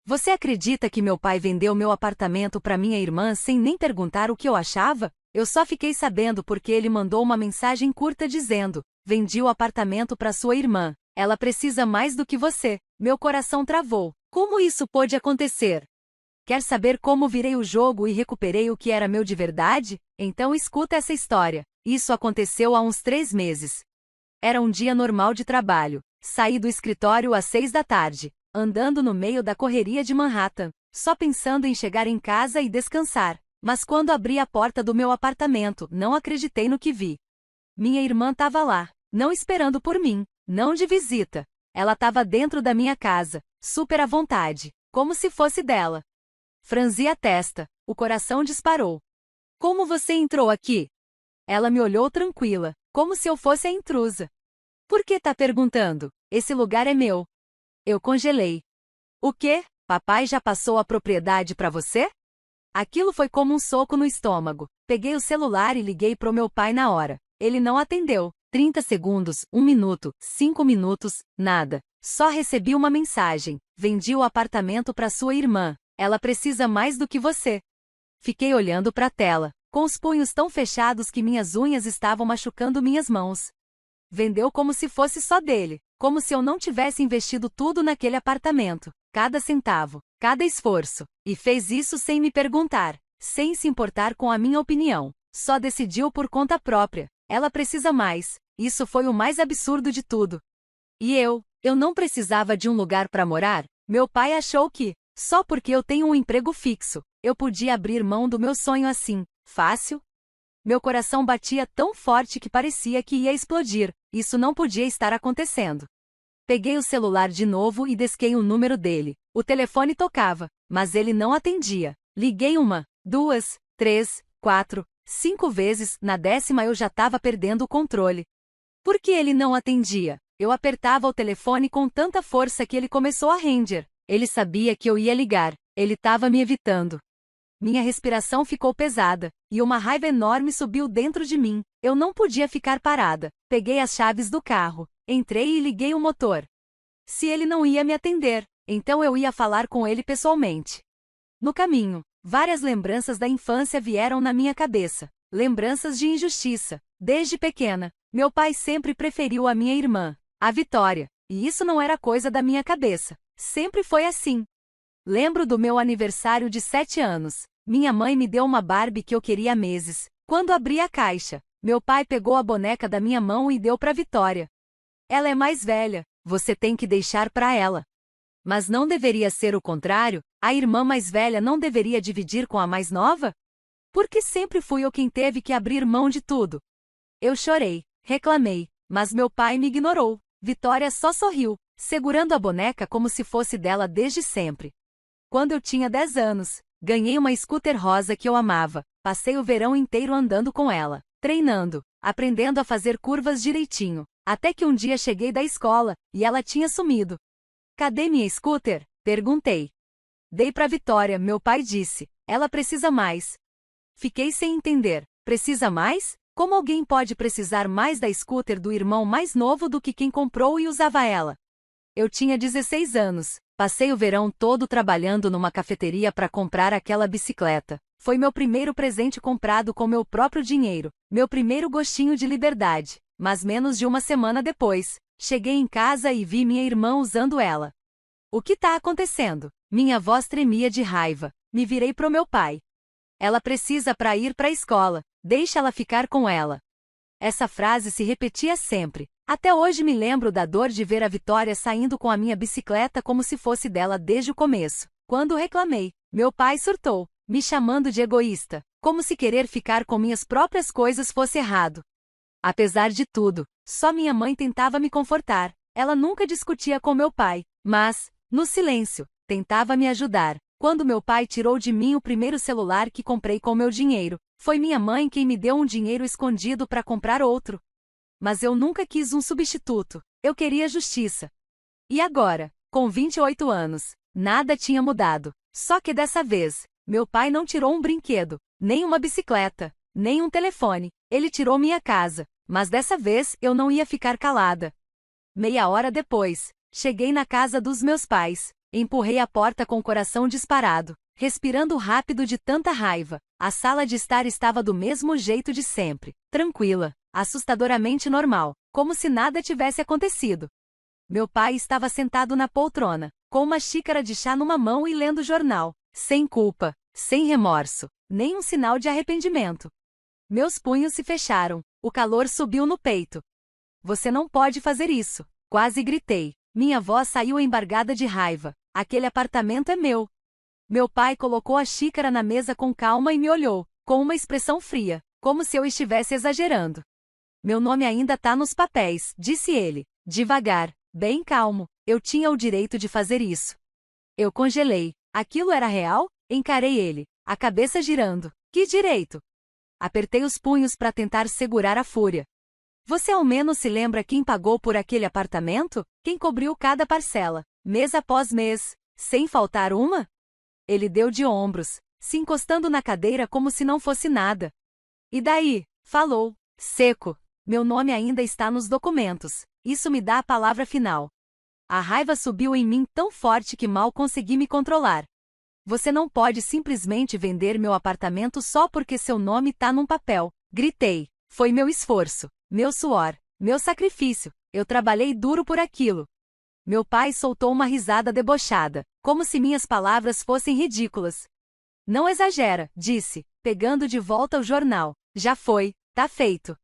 Você acredita que meu pai vendeu meu apartamento para minha irmã sem nem perguntar o que eu achava? Eu só fiquei sabendo porque ele mandou uma mensagem curta dizendo: vendi o apartamento para sua irmã. Ela precisa mais do que você. Meu coração travou. Como isso pôde acontecer? Quer saber como virei o jogo e recuperei o que era meu de verdade? Então escuta essa história. Isso aconteceu há uns 3 meses. Era um dia normal de trabalho. Saí do escritório às 6 da tarde, andando no meio da correria de Manhattan, só pensando em chegar em casa e descansar. Mas quando abri a porta do meu apartamento, não acreditei no que vi. Minha irmã estava lá, não esperando por mim, não de visita. Ela estava dentro da minha casa, super à vontade, como se fosse dela. Franzi a testa, o coração disparou. Como você entrou aqui? Ela me olhou tranquila, como se eu fosse a intrusa. Por que tá perguntando? Esse lugar é meu. Eu congelei. O quê? Papai já passou a propriedade para você? Aquilo foi como um soco no estômago. Peguei o celular e liguei pro meu pai na hora. Ele não atendeu. 30 segundos, 1 minuto, 5 minutos, nada. Só recebi uma mensagem. Vendi o apartamento para sua irmã. Ela precisa mais do que você. Fiquei olhando para a tela, com os punhos tão fechados que minhas unhas estavam machucando minhas mãos. Vendeu como se fosse só dele, como se eu não tivesse investido tudo naquele apartamento, cada centavo, cada esforço, e fez isso sem me perguntar, sem se importar com a minha opinião. Só decidiu por conta própria. Ela precisa mais. Isso foi o mais absurdo de tudo. E eu não precisava de um lugar para morar. Meu pai achou que, só porque eu tenho um emprego fixo, eu podia abrir mão do meu sonho assim, fácil? Meu coração batia tão forte que parecia que ia explodir. Isso não podia estar acontecendo. Peguei o celular de novo e disquei o número dele. O telefone tocava, mas ele não atendia. Liguei 1, 2, 3, 4, 5 vezes, na 10ª eu já estava perdendo o controle. Por que ele não atendia? Eu apertava o telefone com tanta força que ele começou a render. Ele sabia que eu ia ligar. Ele estava me evitando. Minha respiração ficou pesada, e uma raiva enorme subiu dentro de mim. Eu não podia ficar parada. Peguei as chaves do carro, entrei e liguei o motor. Se ele não ia me atender, então eu ia falar com ele pessoalmente. No caminho, várias lembranças da infância vieram na minha cabeça. Lembranças de injustiça. Desde pequena, meu pai sempre preferiu a minha irmã, a Vitória, e isso não era coisa da minha cabeça. Sempre foi assim. Lembro do meu aniversário de 7 anos. Minha mãe me deu uma Barbie que eu queria há meses. Quando abri a caixa, meu pai pegou a boneca da minha mão e deu para Vitória. Ela é mais velha, você tem que deixar para ela. Mas não deveria ser o contrário? A irmã mais velha não deveria dividir com a mais nova? Porque sempre fui eu quem teve que abrir mão de tudo. Eu chorei, reclamei, mas meu pai me ignorou. Vitória só sorriu, segurando a boneca como se fosse dela desde sempre. Quando eu tinha 10 anos, ganhei uma scooter rosa que eu amava. Passei o verão inteiro andando com ela, treinando, aprendendo a fazer curvas direitinho, até que um dia cheguei da escola, e ela tinha sumido. Cadê minha scooter? Perguntei. Dei pra Vitória, meu pai disse. Ela precisa mais. Fiquei sem entender. Precisa mais? Como alguém pode precisar mais da scooter do irmão mais novo do que quem comprou e usava ela? Eu tinha 16 anos. Passei o verão todo trabalhando numa cafeteria para comprar aquela bicicleta. Foi meu primeiro presente comprado com meu próprio dinheiro. Meu primeiro gostinho de liberdade. Mas menos de uma semana depois, cheguei em casa e vi minha irmã usando ela. O que tá acontecendo? Minha voz tremia de raiva. Me virei pro meu pai. Ela precisa para ir para a escola. Deixa ela ficar com ela. Essa frase se repetia sempre. Até hoje me lembro da dor de ver a Vitória saindo com a minha bicicleta como se fosse dela desde o começo. Quando reclamei, meu pai surtou, me chamando de egoísta, como se querer ficar com minhas próprias coisas fosse errado. Apesar de tudo, só minha mãe tentava me confortar. Ela nunca discutia com meu pai, mas, no silêncio, tentava me ajudar. Quando meu pai tirou de mim o primeiro celular que comprei com meu dinheiro, foi minha mãe quem me deu um dinheiro escondido para comprar outro. Mas eu nunca quis um substituto. Eu queria justiça. E agora, com 28 anos, nada tinha mudado. Só que dessa vez, meu pai não tirou um brinquedo, nem uma bicicleta, nem um telefone. Ele tirou minha casa. Mas dessa vez eu não ia ficar calada. Meia hora depois, cheguei na casa dos meus pais. Empurrei a porta com o coração disparado, respirando rápido de tanta raiva. A sala de estar estava do mesmo jeito de sempre, tranquila, assustadoramente normal, como se nada tivesse acontecido. Meu pai estava sentado na poltrona, com uma xícara de chá numa mão e lendo jornal, sem culpa, sem remorso, nem um sinal de arrependimento. Meus punhos se fecharam, o calor subiu no peito. Você não pode fazer isso, quase gritei. Minha voz saiu embargada de raiva. Aquele apartamento é meu. Meu pai colocou a xícara na mesa com calma e me olhou, com uma expressão fria, como se eu estivesse exagerando. Meu nome ainda tá nos papéis, disse ele, devagar, bem calmo. Eu tinha o direito de fazer isso. Eu congelei. Aquilo era real? Encarei ele, a cabeça girando. Que direito? Apertei os punhos para tentar segurar a fúria. Você ao menos se lembra quem pagou por aquele apartamento? Quem cobriu cada parcela, mês após mês, sem faltar uma? Ele deu de ombros, se encostando na cadeira como se não fosse nada. E daí? Falou, seco. Meu nome ainda está nos documentos. Isso me dá a palavra final. A raiva subiu em mim tão forte que mal consegui me controlar. Você não pode simplesmente vender meu apartamento só porque seu nome tá num papel. Gritei. Foi meu esforço, meu suor, meu sacrifício. Eu trabalhei duro por aquilo. Meu pai soltou uma risada debochada, como se minhas palavras fossem ridículas. Não exagera, disse, pegando de volta o jornal. Já foi, tá feito.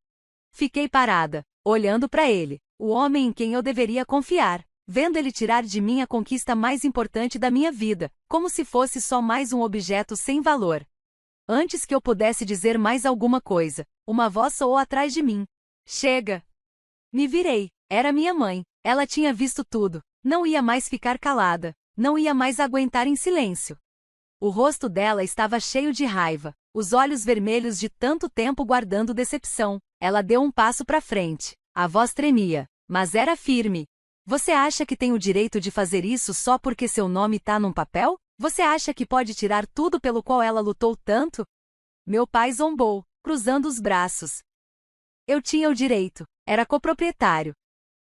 Fiquei parada, olhando para ele, o homem em quem eu deveria confiar, vendo ele tirar de mim a conquista mais importante da minha vida, como se fosse só mais um objeto sem valor. Antes que eu pudesse dizer mais alguma coisa, uma voz soou atrás de mim. Chega! Me virei. Era minha mãe. Ela tinha visto tudo. Não ia mais ficar calada. Não ia mais aguentar em silêncio. O rosto dela estava cheio de raiva, os olhos vermelhos de tanto tempo guardando decepção. Ela deu um passo para frente. A voz tremia, mas era firme. Você acha que tem o direito de fazer isso só porque seu nome tá num papel? Você acha que pode tirar tudo pelo qual ela lutou tanto? Meu pai zombou, cruzando os braços. Eu tinha o direito. Era coproprietário.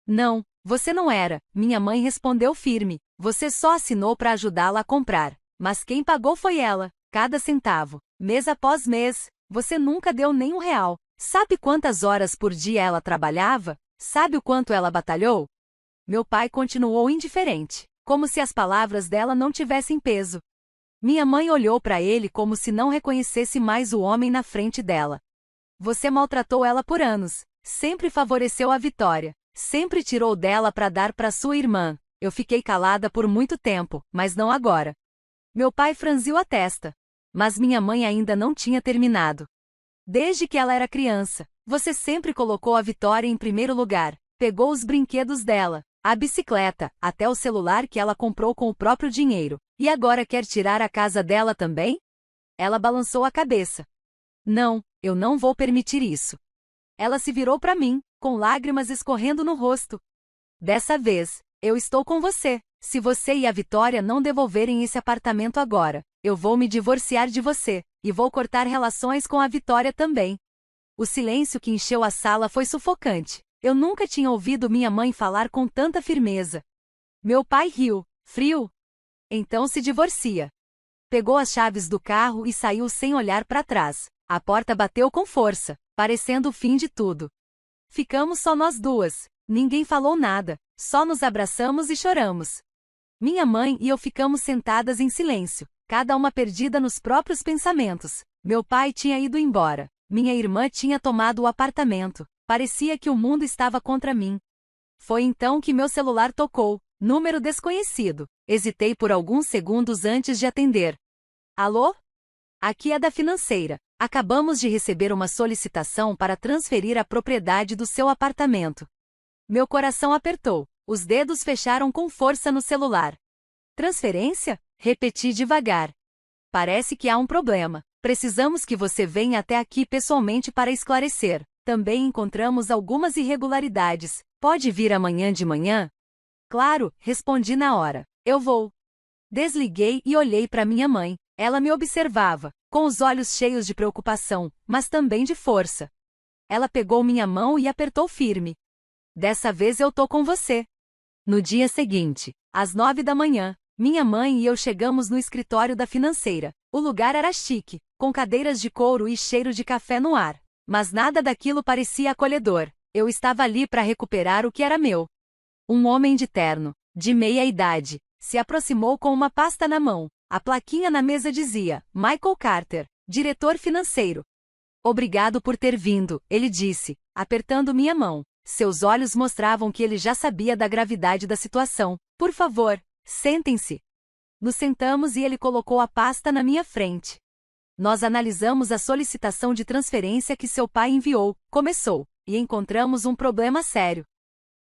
Não, você não era, minha mãe respondeu firme. Você só assinou para ajudá-la a comprar. Mas quem pagou foi ela, cada centavo, mês após mês. Você nunca deu nem R$1. Sabe quantas horas por dia ela trabalhava? Sabe o quanto ela batalhou? Meu pai continuou indiferente, como se as palavras dela não tivessem peso. Minha mãe olhou para ele como se não reconhecesse mais o homem na frente dela. Você maltratou ela por anos, sempre favoreceu a Vitória, sempre tirou dela para dar para sua irmã. Eu fiquei calada por muito tempo, mas não agora. Meu pai franziu a testa. Mas minha mãe ainda não tinha terminado. Desde que ela era criança, você sempre colocou a Vitória em primeiro lugar, pegou os brinquedos dela, a bicicleta, até o celular que ela comprou com o próprio dinheiro, e agora quer tirar a casa dela também? Ela balançou a cabeça. Não, eu não vou permitir isso. Ela se virou para mim, com lágrimas escorrendo no rosto. Dessa vez, eu estou com você. Se você e a Vitória não devolverem esse apartamento agora, eu vou me divorciar de você, e vou cortar relações com a Vitória também. O silêncio que encheu a sala foi sufocante. Eu nunca tinha ouvido minha mãe falar com tanta firmeza. Meu pai riu, frio. Então se divorcia. Pegou as chaves do carro e saiu sem olhar para trás. A porta bateu com força, parecendo o fim de tudo. Ficamos só nós duas. Ninguém falou nada, só nos abraçamos e choramos. Minha mãe e eu ficamos sentadas em silêncio, cada uma perdida nos próprios pensamentos. Meu pai tinha ido embora. Minha irmã tinha tomado o apartamento. Parecia que o mundo estava contra mim. Foi então que meu celular tocou. Número desconhecido. Hesitei por alguns segundos antes de atender. Alô? Aqui é da financeira. Acabamos de receber uma solicitação para transferir a propriedade do seu apartamento. Meu coração apertou. Os dedos fecharam com força no celular. Transferência? Repeti devagar. Parece que há um problema. Precisamos que você venha até aqui pessoalmente para esclarecer. Também encontramos algumas irregularidades. Pode vir amanhã de manhã? Claro, respondi na hora. Eu vou. Desliguei e olhei para minha mãe. Ela me observava, com os olhos cheios de preocupação, mas também de força. Ela pegou minha mão e apertou firme. Dessa vez eu tô com você. No dia seguinte, às 9 da manhã, Minha mãe e eu chegamos no escritório da financeira. O lugar era chique, com cadeiras de couro e cheiro de café no ar. Mas nada daquilo parecia acolhedor. Eu estava ali para recuperar o que era meu. Um homem de terno, de meia idade, se aproximou com uma pasta na mão. A plaquinha na mesa dizia: Michael Carter, diretor financeiro. Obrigado por ter vindo, ele disse, apertando minha mão. Seus olhos mostravam que ele já sabia da gravidade da situação. Por favor, sentem-se. Nos sentamos e ele colocou a pasta na minha frente. Nós analisamos a solicitação de transferência que seu pai enviou, começou, e encontramos um problema sério.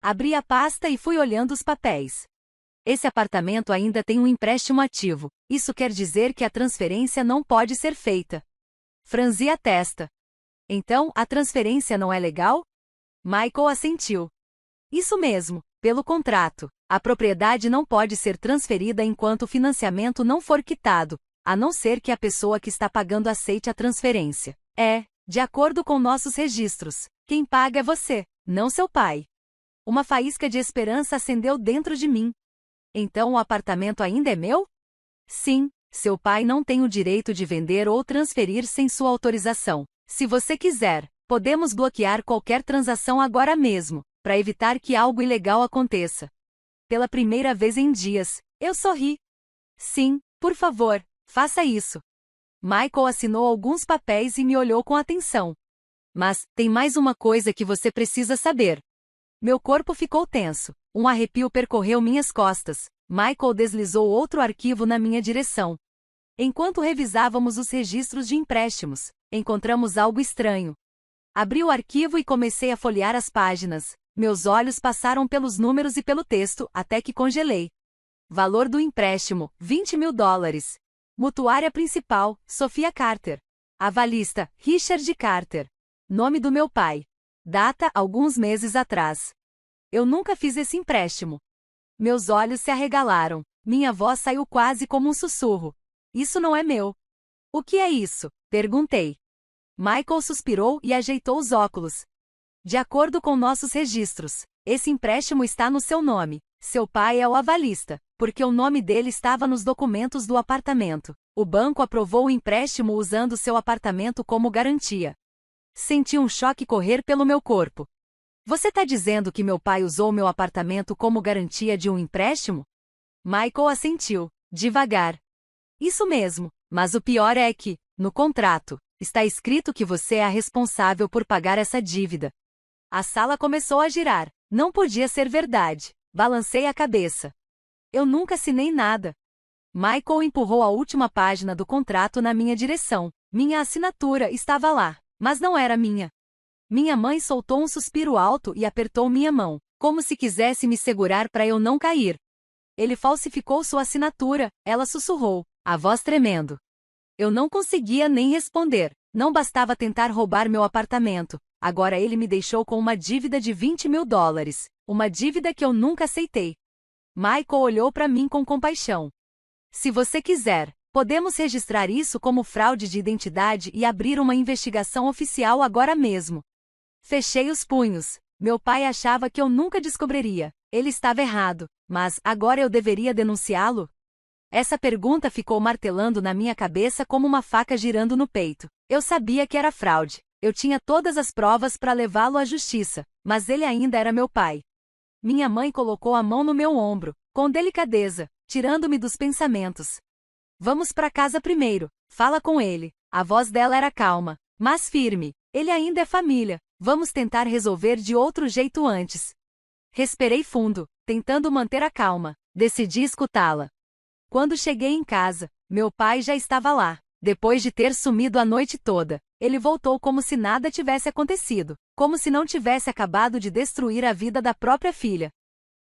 Abri a pasta e fui olhando os papéis. Esse apartamento ainda tem um empréstimo ativo. Isso quer dizer que a transferência não pode ser feita. Franzi a testa. Então, a transferência não é legal? Michael assentiu. Isso mesmo, pelo contrato, a propriedade não pode ser transferida enquanto o financiamento não for quitado, a não ser que a pessoa que está pagando aceite a transferência. De acordo com nossos registros, quem paga é você, não seu pai. Uma faísca de esperança acendeu dentro de mim. Então o apartamento ainda é meu? Sim, seu pai não tem o direito de vender ou transferir sem sua autorização. Se você quiser, podemos bloquear qualquer transação agora mesmo, para evitar que algo ilegal aconteça. Pela primeira vez em dias, eu sorri. Sim, por favor, faça isso. Michael assinou alguns papéis e me olhou com atenção. Mas, tem mais uma coisa que você precisa saber. Meu corpo ficou tenso. Um arrepio percorreu minhas costas. Michael deslizou outro arquivo na minha direção. Enquanto revisávamos os registros de empréstimos, encontramos algo estranho. Abri o arquivo e comecei a folhear as páginas. Meus olhos passaram pelos números e pelo texto, até que congelei. Valor do empréstimo, $20.000. Mutuária principal, Sophia Carter. Avalista, Richard Carter. Nome do meu pai. Data, alguns meses atrás. Eu nunca fiz esse empréstimo. Meus olhos se arregalaram. Minha voz saiu quase como um sussurro. Isso não é meu. O que é isso? Perguntei. Michael suspirou e ajeitou os óculos. De acordo com nossos registros, esse empréstimo está no seu nome. Seu pai é o avalista, porque o nome dele estava nos documentos do apartamento. O banco aprovou o empréstimo usando seu apartamento como garantia. Senti um choque correr pelo meu corpo. Você está dizendo que meu pai usou meu apartamento como garantia de um empréstimo? Michael assentiu, devagar. Isso mesmo, mas o pior é que, no contrato, está escrito que você é a responsável por pagar essa dívida. A sala começou a girar. Não podia ser verdade. Balancei a cabeça. Eu nunca assinei nada. Michael empurrou a última página do contrato na minha direção. Minha assinatura estava lá, mas não era minha. Minha mãe soltou um suspiro alto e apertou minha mão, como se quisesse me segurar para eu não cair. Ele falsificou sua assinatura, ela sussurrou, a voz tremendo. Eu não conseguia nem responder. Não bastava tentar roubar meu apartamento. Agora ele me deixou com uma dívida de $20.000. Uma dívida que eu nunca aceitei. Michael olhou para mim com compaixão. Se você quiser, podemos registrar isso como fraude de identidade e abrir uma investigação oficial agora mesmo. Fechei os punhos. Meu pai achava que eu nunca descobriria. Ele estava errado, mas agora eu deveria denunciá-lo? Essa pergunta ficou martelando na minha cabeça como uma faca girando no peito. Eu sabia que era fraude. Eu tinha todas as provas para levá-lo à justiça, mas ele ainda era meu pai. Minha mãe colocou a mão no meu ombro, com delicadeza, tirando-me dos pensamentos. Vamos para casa primeiro, fala com ele. A voz dela era calma, mas firme. Ele ainda é família, vamos tentar resolver de outro jeito antes. Respirei fundo, tentando manter a calma. Decidi escutá-la. Quando cheguei em casa, meu pai já estava lá. Depois de ter sumido a noite toda, ele voltou como se nada tivesse acontecido, como se não tivesse acabado de destruir a vida da própria filha.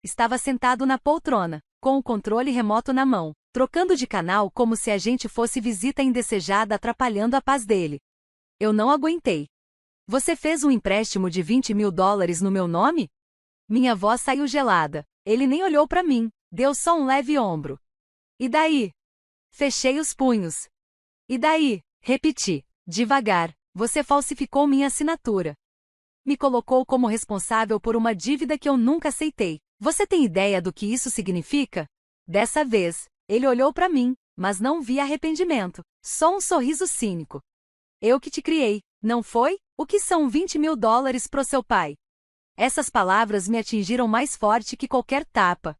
Estava sentado na poltrona, com o controle remoto na mão, trocando de canal como se a gente fosse visita indesejada atrapalhando a paz dele. Eu não aguentei. Você fez um empréstimo de $20.000 no meu nome? Minha voz saiu gelada. Ele nem olhou para mim, deu só um leve ombro. E daí? Fechei os punhos. E daí? Repeti, devagar, você falsificou minha assinatura. Me colocou como responsável por uma dívida que eu nunca aceitei. Você tem ideia do que isso significa? Dessa vez, Ele olhou para mim, mas não vi arrependimento, só um sorriso cínico. Eu que te criei, não foi? O que são $20.000 pro seu pai? Essas palavras me atingiram mais forte que qualquer tapa.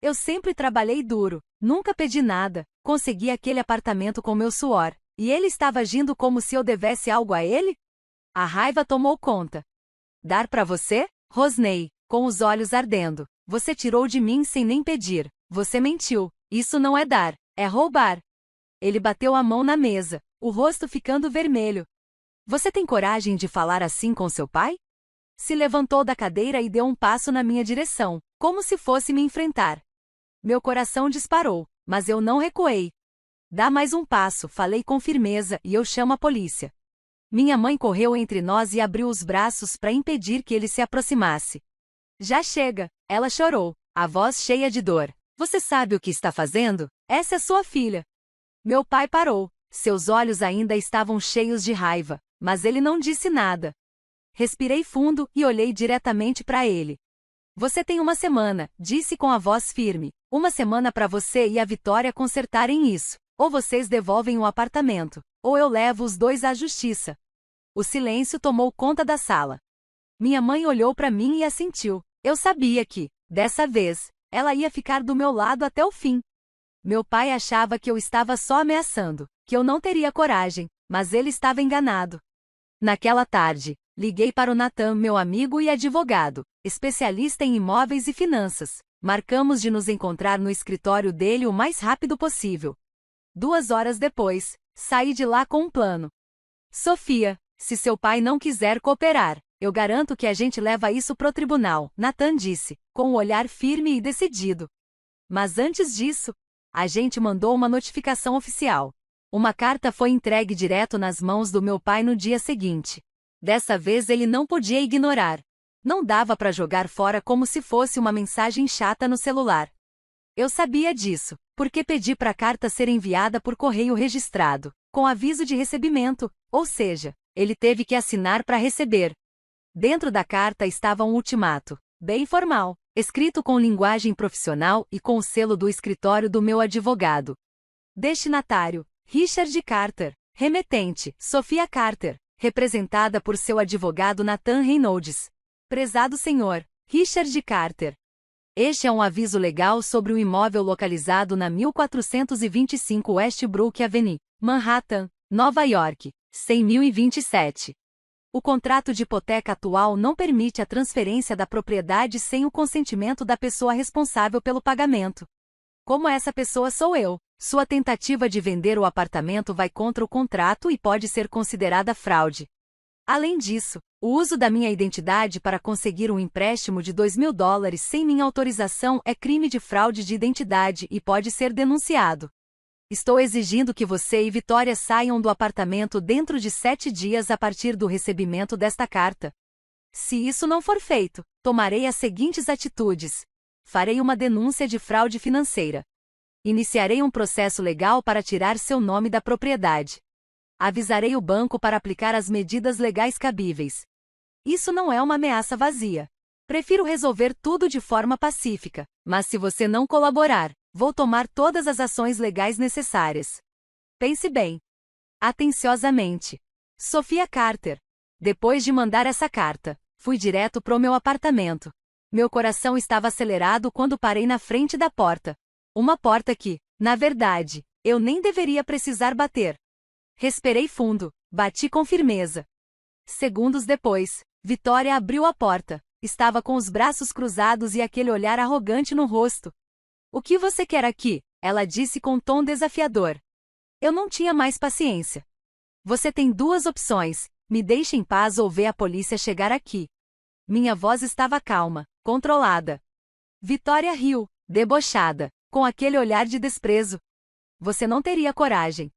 Eu sempre trabalhei duro, nunca pedi nada, consegui aquele apartamento com meu suor, e ele estava agindo como se eu devesse algo a ele? A raiva tomou conta. Dar pra você? Rosnei, com os olhos ardendo. Você tirou de mim sem nem pedir. Você mentiu. Isso não é dar, é roubar. Ele bateu a mão na mesa, o rosto ficando vermelho. Você tem coragem de falar assim com seu pai? Se levantou da cadeira e deu um passo na minha direção, como se fosse me enfrentar. Meu coração disparou, mas eu não recuei. Dá mais um passo, falei com firmeza, e eu chamo a polícia. Minha mãe correu entre nós e abriu os braços para impedir que ele se aproximasse. Já chega, ela chorou, a voz cheia de dor. Você sabe o que está fazendo? Essa é sua filha. Meu pai parou, seus olhos ainda estavam cheios de raiva, mas ele não disse nada. Respirei fundo e olhei diretamente para ele. Você tem uma semana, disse com a voz firme. Uma semana para você e a Vitória consertarem isso. Ou vocês devolvem o apartamento, ou eu levo os dois à justiça. O silêncio tomou conta da sala. Minha mãe olhou para mim e assentiu. Eu sabia que, dessa vez, ela ia ficar do meu lado até o fim. Meu pai achava que eu estava só ameaçando, que eu não teria coragem, mas ele estava enganado. Naquela tarde, liguei para o Nathan, meu amigo e advogado, especialista em imóveis e finanças. Marcamos de nos encontrar no escritório dele o mais rápido possível. 2 horas depois, saí de lá com um plano. Sofia, se seu pai não quiser cooperar, eu garanto que a gente leva isso pro tribunal, Nathan disse, com um olhar firme e decidido. Mas antes disso, a gente mandou uma notificação oficial. Uma carta foi entregue direto nas mãos do meu pai no dia seguinte. Dessa vez ele não podia ignorar. Não dava para jogar fora como se fosse uma mensagem chata no celular. Eu sabia disso, porque pedi para a carta ser enviada por correio registrado, com aviso de recebimento, ou seja, ele teve que assinar para receber. Dentro da carta estava um ultimato, bem formal, escrito com linguagem profissional e com o selo do escritório do meu advogado. Destinatário: Richard Carter. Remetente: Sofia Carter, representada por seu advogado Nathan Reynolds. Prezado senhor, Richard Carter. Este é um aviso legal sobre um imóvel localizado na 1425 Westbrook Avenue, Manhattan, Nova York, 100.027. O contrato de hipoteca atual não permite a transferência da propriedade sem o consentimento da pessoa responsável pelo pagamento. Como essa pessoa sou eu, sua tentativa de vender o apartamento vai contra o contrato e pode ser considerada fraude. Além disso, o uso da minha identidade para conseguir um empréstimo de $2.000 sem minha autorização é crime de fraude de identidade e pode ser denunciado. Estou exigindo que você e Vitória saiam do apartamento dentro de 7 dias a partir do recebimento desta carta. Se isso não for feito, tomarei as seguintes atitudes. Farei uma denúncia de fraude financeira. Iniciarei um processo legal para tirar seu nome da propriedade. Avisarei o banco para aplicar as medidas legais cabíveis. Isso não é uma ameaça vazia. Prefiro resolver tudo de forma pacífica, mas se você não colaborar, vou tomar todas as ações legais necessárias. Pense bem. Atenciosamente. Sofia Carter. Depois de mandar essa carta, fui direto pro meu apartamento. Meu coração estava acelerado quando parei na frente da porta. Uma porta que, na verdade, eu nem deveria precisar bater. Respirei fundo, bati com firmeza. Segundos depois, Vitória abriu a porta. Estava com os braços cruzados e aquele olhar arrogante no rosto. O que você quer aqui? Ela disse com tom desafiador. Eu não tinha mais paciência. Você tem 2 opções, me deixe em paz ou vê a polícia chegar aqui. Minha voz estava calma, controlada. Vitória riu, debochada, com aquele olhar de desprezo. Você não teria coragem.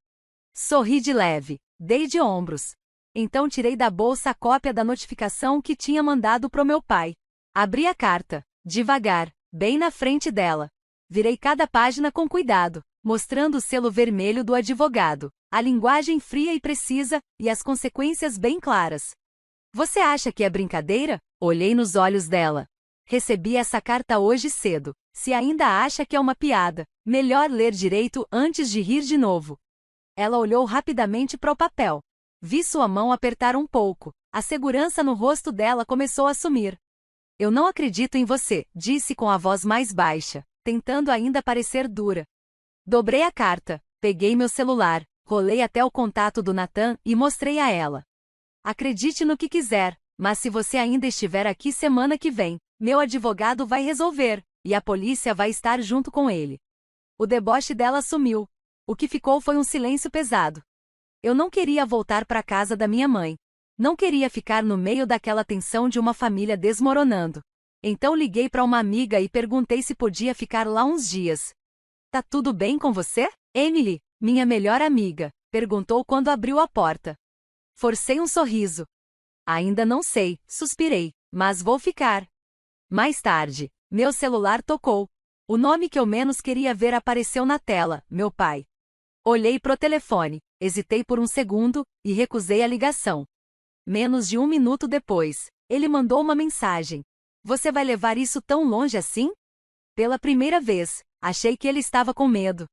Sorri de leve, dei de ombros. Então tirei da bolsa a cópia da notificação que tinha mandado pro meu pai. Abri a carta, devagar, bem na frente dela. Virei cada página com cuidado, mostrando o selo vermelho do advogado, a linguagem fria e precisa, e as consequências bem claras. Você acha que é brincadeira? Olhei nos olhos dela. Recebi essa carta hoje cedo. Se ainda acha que é uma piada, melhor ler direito antes de rir de novo. Ela olhou rapidamente para o papel. Vi sua mão apertar um pouco. A segurança no rosto dela começou a sumir. Eu não acredito em você, disse com a voz mais baixa, tentando ainda parecer dura. Dobrei a carta, peguei meu celular, rolei até o contato do Nathan e mostrei a ela. Acredite no que quiser, mas se você ainda estiver aqui semana que vem, meu advogado vai resolver, e a polícia vai estar junto com ele. O deboche dela sumiu. O que ficou foi um silêncio pesado. Eu não queria voltar para a casa da minha mãe. Não queria ficar no meio daquela tensão de uma família desmoronando. Então liguei para uma amiga e perguntei se podia ficar lá uns dias. Tá tudo bem com você? Emily, minha melhor amiga, perguntou quando abriu a porta. Forcei um sorriso. Ainda não sei, suspirei, mas vou ficar. Mais tarde, meu celular tocou. O nome que eu menos queria ver apareceu na tela, meu pai. Olhei pro telefone, hesitei por um segundo, e recusei a ligação. Menos de 1 minuto depois, ele mandou uma mensagem. Você vai levar isso tão longe assim? Pela primeira vez, achei que ele estava com medo.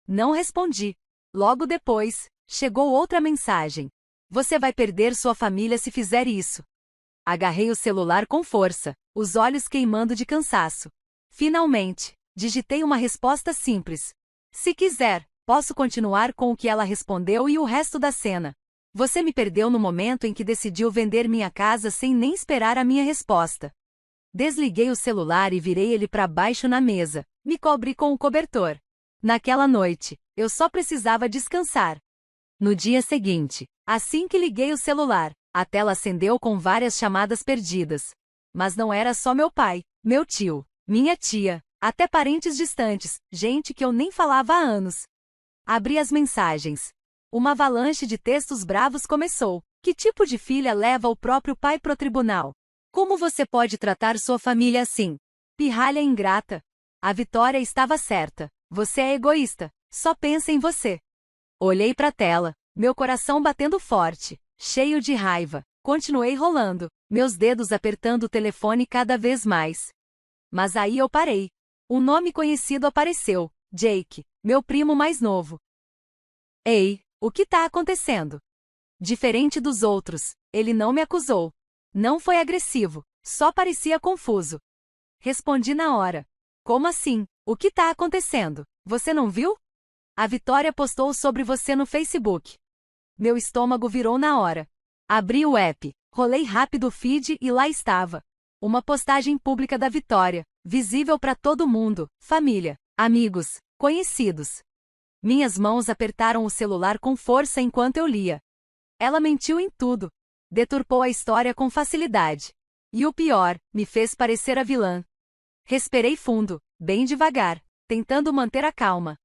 Não respondi. Logo depois, chegou outra mensagem. Você vai perder sua família se fizer isso. Agarrei o celular com força, os olhos queimando de cansaço. Finalmente, digitei uma resposta simples. Se quiser, posso continuar com o que ela respondeu e o resto da cena. Você me perdeu no momento em que decidiu vender minha casa sem nem esperar a minha resposta. Desliguei o celular e virei ele para baixo na mesa, me cobri com o cobertor. Naquela noite, eu só precisava descansar. No dia seguinte, assim que liguei o celular, a tela acendeu com várias chamadas perdidas. Mas não era só meu pai, meu tio, minha tia, até parentes distantes, gente que eu nem falava há anos. Abri as mensagens. Uma avalanche de textos bravos começou. Que tipo de filha leva o próprio pai pro tribunal? Como você pode tratar sua família assim? Pirralha ingrata. A Vitória estava certa. Você é egoísta. Só pensa em você. Olhei para a tela, meu coração batendo forte, cheio de raiva. Continuei rolando, meus dedos apertando o telefone cada vez mais. Mas aí eu parei. Um nome conhecido apareceu. Jake, meu primo mais novo. Ei, o que tá acontecendo? Diferente dos outros, ele não me acusou. Não foi agressivo, só parecia confuso. Respondi na hora. Como assim? O que tá acontecendo? Você não viu? A Vitória postou sobre você no Facebook. Meu estômago virou na hora. Abri o app, rolei rápido o feed e lá estava. Uma postagem pública da Vitória, visível para todo mundo, família, amigos, conhecidos. Minhas mãos apertaram o celular com força enquanto eu lia. Ela mentiu em tudo. Deturpou a história com facilidade. E o pior, me fez parecer a vilã. Respirei fundo, bem devagar, tentando manter a calma.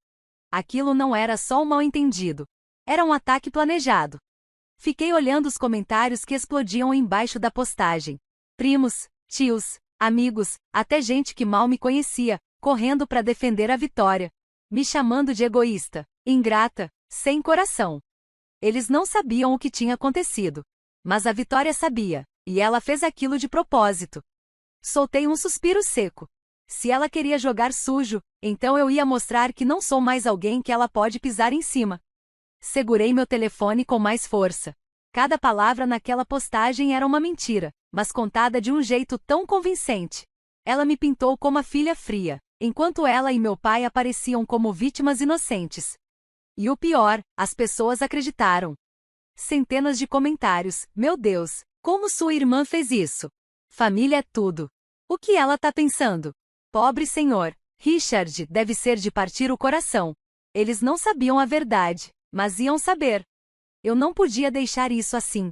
Aquilo não era só um mal-entendido. Era um ataque planejado. Fiquei olhando os comentários que explodiam embaixo da postagem. Primos, tios, amigos, até gente que mal me conhecia, correndo para defender a Vitória. Me chamando de egoísta, ingrata, sem coração. Eles não sabiam o que tinha acontecido. Mas a Vitória sabia, e ela fez aquilo de propósito. Soltei um suspiro seco. Se ela queria jogar sujo, então eu ia mostrar que não sou mais alguém que ela pode pisar em cima. Segurei meu telefone com mais força. Cada palavra naquela postagem era uma mentira, mas contada de um jeito tão convincente. Ela me pintou como a filha fria, enquanto ela e meu pai apareciam como vítimas inocentes. E o pior, as pessoas acreditaram. Centenas de comentários. Meu Deus, como sua irmã fez isso? Família é tudo. O que ela tá pensando? Pobre senhor. Richard deve ser de partir o coração. Eles não sabiam a verdade, mas iam saber. Eu não podia deixar isso assim.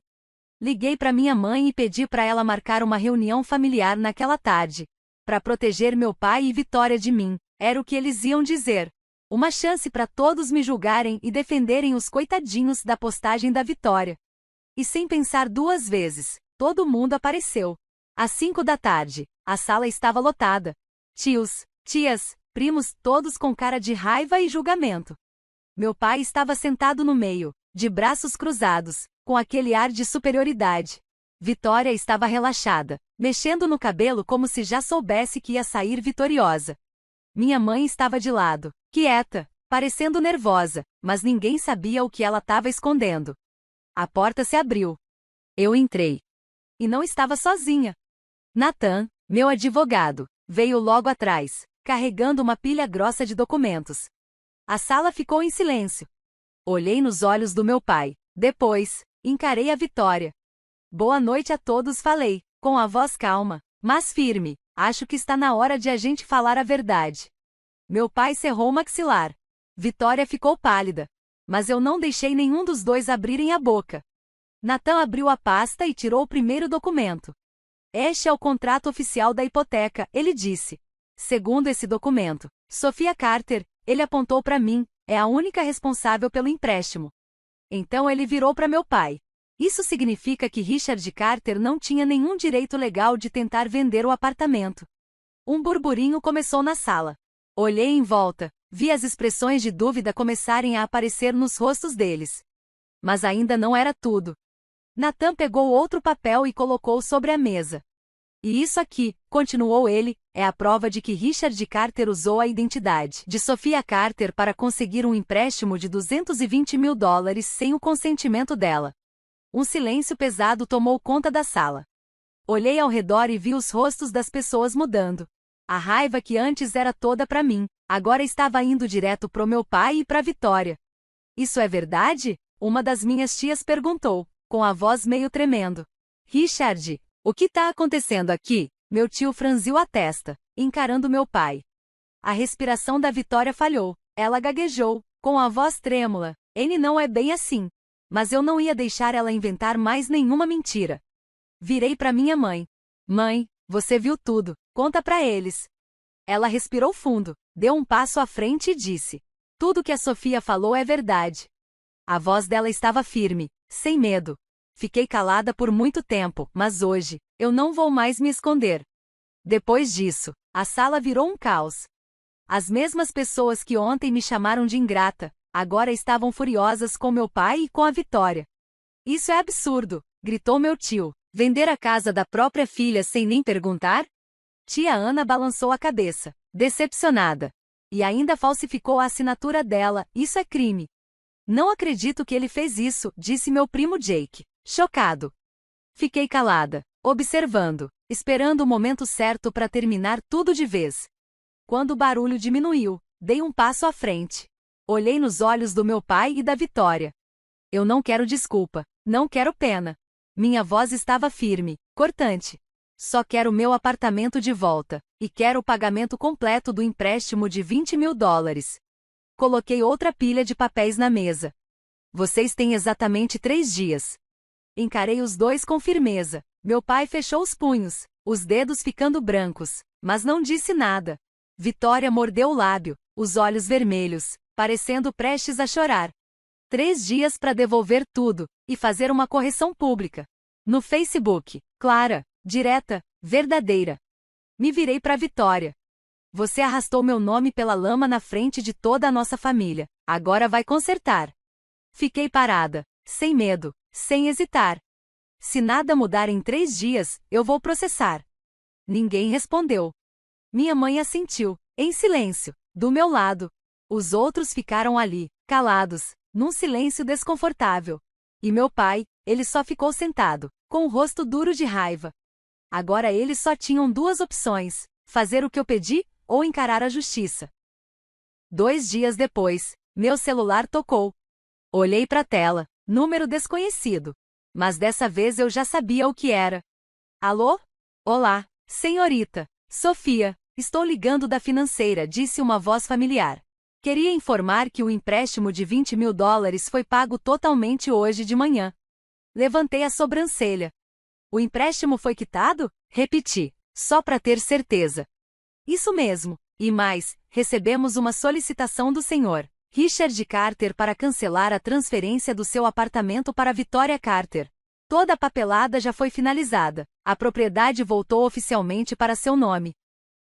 Liguei para minha mãe e pedi para ela marcar uma reunião familiar naquela tarde. Para proteger meu pai e Vitória de mim, era o que eles iam dizer. Uma chance para todos me julgarem e defenderem os coitadinhos da postagem da Vitória. E sem pensar duas vezes, todo mundo apareceu. Às 5 da tarde, a sala estava lotada. Tios, tias, primos, todos com cara de raiva e julgamento. Meu pai estava sentado no meio, de braços cruzados, com aquele ar de superioridade. Vitória estava relaxada, mexendo no cabelo como se já soubesse que ia sair vitoriosa. Minha mãe estava de lado, quieta, parecendo nervosa, mas ninguém sabia o que ela estava escondendo. A porta se abriu. Eu entrei. E não estava sozinha. Nathan, meu advogado, veio logo atrás, carregando uma pilha grossa de documentos. A sala ficou em silêncio. Olhei nos olhos do meu pai. Depois, encarei a Vitória. Boa noite a todos, falei, com a voz calma, mas firme. Acho que está na hora de a gente falar a verdade. Meu pai cerrou o maxilar. Vitória ficou pálida. Mas eu não deixei nenhum dos dois abrirem a boca. Nathan abriu a pasta e tirou o primeiro documento. Este é o contrato oficial da hipoteca, ele disse. Segundo esse documento, Sophia Carter, ele apontou para mim, é a única responsável pelo empréstimo. Então ele virou para meu pai. Isso significa que Richard Carter não tinha nenhum direito legal de tentar vender o apartamento. Um burburinho começou na sala. Olhei em volta, vi as expressões de dúvida começarem a aparecer nos rostos deles. Mas ainda não era tudo. Nathan pegou outro papel e colocou sobre a mesa. E isso aqui, continuou ele, é a prova de que Richard Carter usou a identidade de Sophia Carter para conseguir um empréstimo de $220 mil sem o consentimento dela. Um silêncio pesado tomou conta da sala. Olhei ao redor e vi os rostos das pessoas mudando. A raiva que antes era toda para mim, agora estava indo direto pro meu pai e pra Vitória. Isso é verdade? Uma das minhas tias perguntou, com a voz meio tremendo. Richard, o que está acontecendo aqui? Meu tio franziu a testa, encarando meu pai. A respiração da Vitória falhou. Ela gaguejou, com a voz trêmula. Ele não é bem assim. Mas eu não ia deixar ela inventar mais nenhuma mentira. Virei para minha mãe. Mãe, você viu tudo, conta para eles. Ela respirou fundo, deu um passo à frente e disse. Tudo que a Sophia falou é verdade. A voz dela estava firme, sem medo. Fiquei calada por muito tempo, mas hoje, eu não vou mais me esconder. Depois disso, a sala virou um caos. As mesmas pessoas que ontem me chamaram de ingrata, agora estavam furiosas com meu pai e com a Vitória. Isso é absurdo, gritou meu tio. Vender a casa da própria filha sem nem perguntar? Tia Ana balançou a cabeça, decepcionada. E ainda falsificou a assinatura dela, isso é crime. Não acredito que ele fez isso, disse meu primo Jake, chocado. Fiquei calada, observando, esperando o momento certo para terminar tudo de vez. Quando o barulho diminuiu, dei um passo à frente. Olhei nos olhos do meu pai e da Vitória. Eu não quero desculpa, não quero pena. Minha voz estava firme, cortante. Só quero meu apartamento de volta, e quero o pagamento completo do empréstimo de $20 mil. Coloquei outra pilha de papéis na mesa. Vocês têm exatamente 3 dias. Encarei os dois com firmeza. Meu pai fechou os punhos, os dedos ficando brancos, mas não disse nada. Vitória mordeu o lábio, os olhos vermelhos, parecendo prestes a chorar. 3 dias para devolver tudo, e fazer uma correção pública. No Facebook, clara, direta, verdadeira. Me virei para Vitória. Você arrastou meu nome pela lama na frente de toda a nossa família, agora vai consertar. Fiquei parada, sem medo, sem hesitar. Se nada mudar em 3 dias, eu vou processar. Ninguém respondeu. Minha mãe assentiu, em silêncio, do meu lado. Os outros ficaram ali, calados, num silêncio desconfortável. E meu pai, ele só ficou sentado, com o rosto duro de raiva. Agora eles só tinham 2 opções: fazer o que eu pedi, ou encarar a justiça. 2 dias depois, meu celular tocou. Olhei para a tela, número desconhecido. Mas dessa vez eu já sabia o que era. Alô? Olá, senhorita. Sophia, estou ligando da financeira, disse uma voz familiar. Queria informar que o empréstimo de $20 mil foi pago totalmente hoje de manhã. Levantei a sobrancelha. O empréstimo foi quitado? Repeti, só para ter certeza. Isso mesmo, e mais, recebemos uma solicitação do senhor Richard Carter para cancelar a transferência do seu apartamento para Vitória Carter. Toda a papelada já foi finalizada, a propriedade voltou oficialmente para seu nome.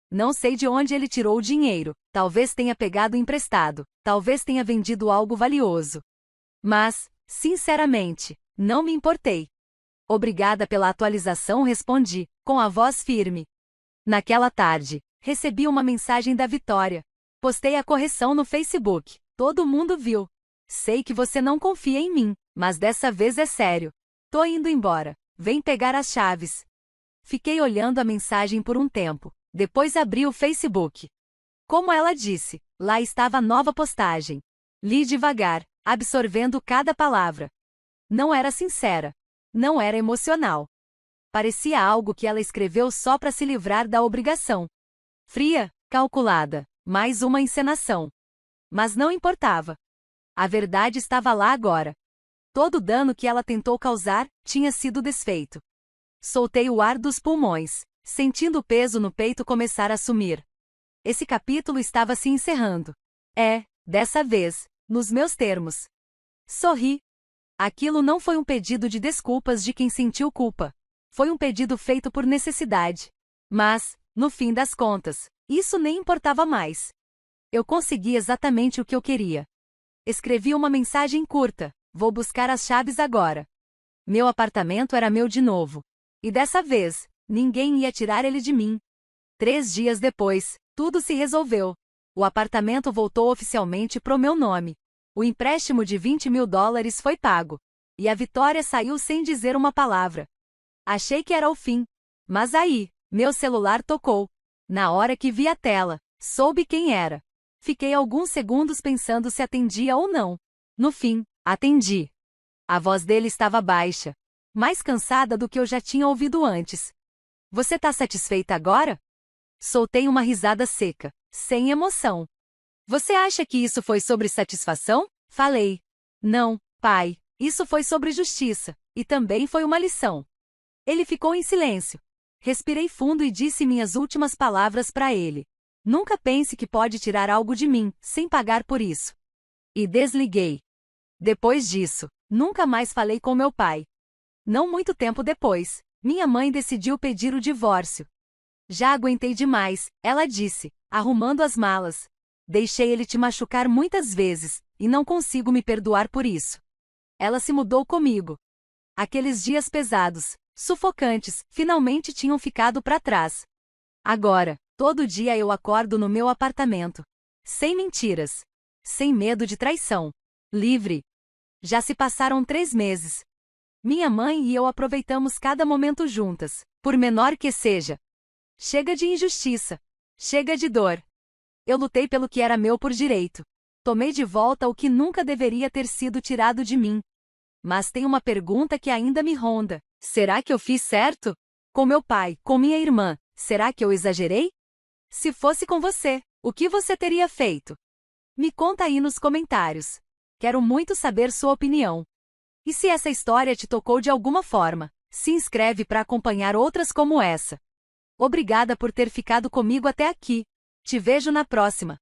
Não sei de onde ele tirou o dinheiro, talvez tenha pegado emprestado, talvez tenha vendido algo valioso. Mas, sinceramente, não me importei. Obrigada pela atualização, respondi, com a voz firme. Naquela tarde, Recebi uma mensagem da Vitória. Postei a correção no Facebook. Todo mundo viu. Sei que você não confia em mim, mas dessa vez é sério. Tô indo embora. Vem pegar as chaves. Fiquei olhando a mensagem por um tempo. Depois abri o Facebook. Como ela disse, lá estava a nova postagem. Li devagar, absorvendo cada palavra. Não era sincera. Não era emocional. Parecia algo que ela escreveu só para se livrar da obrigação. Fria, calculada, mais uma encenação. Mas não importava. A verdade estava lá agora. Todo o dano que ela tentou causar tinha sido desfeito. Soltei o ar dos pulmões, sentindo o peso no peito começar a sumir. Esse capítulo estava se encerrando. Dessa vez, nos meus termos. Sorri. Aquilo não foi um pedido de desculpas de quem sentiu culpa. Foi um pedido feito por necessidade. Mas, no fim das contas, isso nem importava mais. Eu consegui exatamente o que eu queria. Escrevi uma mensagem curta. Vou buscar as chaves agora. Meu apartamento era meu de novo. E dessa vez, ninguém ia tirar ele de mim. 3 dias depois, tudo se resolveu. O apartamento voltou oficialmente pro meu nome. O empréstimo de $20.000 foi pago. E a Vitória saiu sem dizer uma palavra. Achei que era o fim. Mas aí, meu celular tocou. Na hora que vi a tela, soube quem era. Fiquei alguns segundos pensando se atendia ou não. No fim, atendi. A voz dele estava baixa. Mais cansada do que eu já tinha ouvido antes. Você tá satisfeita agora? Soltei uma risada seca, sem emoção. Você acha que isso foi sobre satisfação? Falei. Não, pai, isso foi sobre justiça, e também foi uma lição. Ele ficou em silêncio. Respirei fundo e disse minhas últimas palavras para ele. Nunca pense que pode tirar algo de mim, sem pagar por isso. E desliguei. Depois disso, nunca mais falei com meu pai. Não muito tempo depois, minha mãe decidiu pedir o divórcio. Já aguentei demais, ela disse, arrumando as malas. Deixei ele te machucar muitas vezes, e não consigo me perdoar por isso. Ela se mudou comigo. Aqueles dias pesados, sufocantes, finalmente tinham ficado para trás. Agora, todo dia eu acordo no meu apartamento. Sem mentiras. Sem medo de traição. Livre. Já se passaram 3 meses. Minha mãe e eu aproveitamos cada momento juntas, por menor que seja. Chega de injustiça. Chega de dor. Eu lutei pelo que era meu por direito. Tomei de volta o que nunca deveria ter sido tirado de mim. Mas tem uma pergunta que ainda me ronda. Será que eu fiz certo? Com meu pai, com minha irmã, será que eu exagerei? Se fosse com você, o que você teria feito? Me conta aí nos comentários. Quero muito saber sua opinião. E se essa história te tocou de alguma forma, se inscreve para acompanhar outras como essa. Obrigada por ter ficado comigo até aqui. Te vejo na próxima.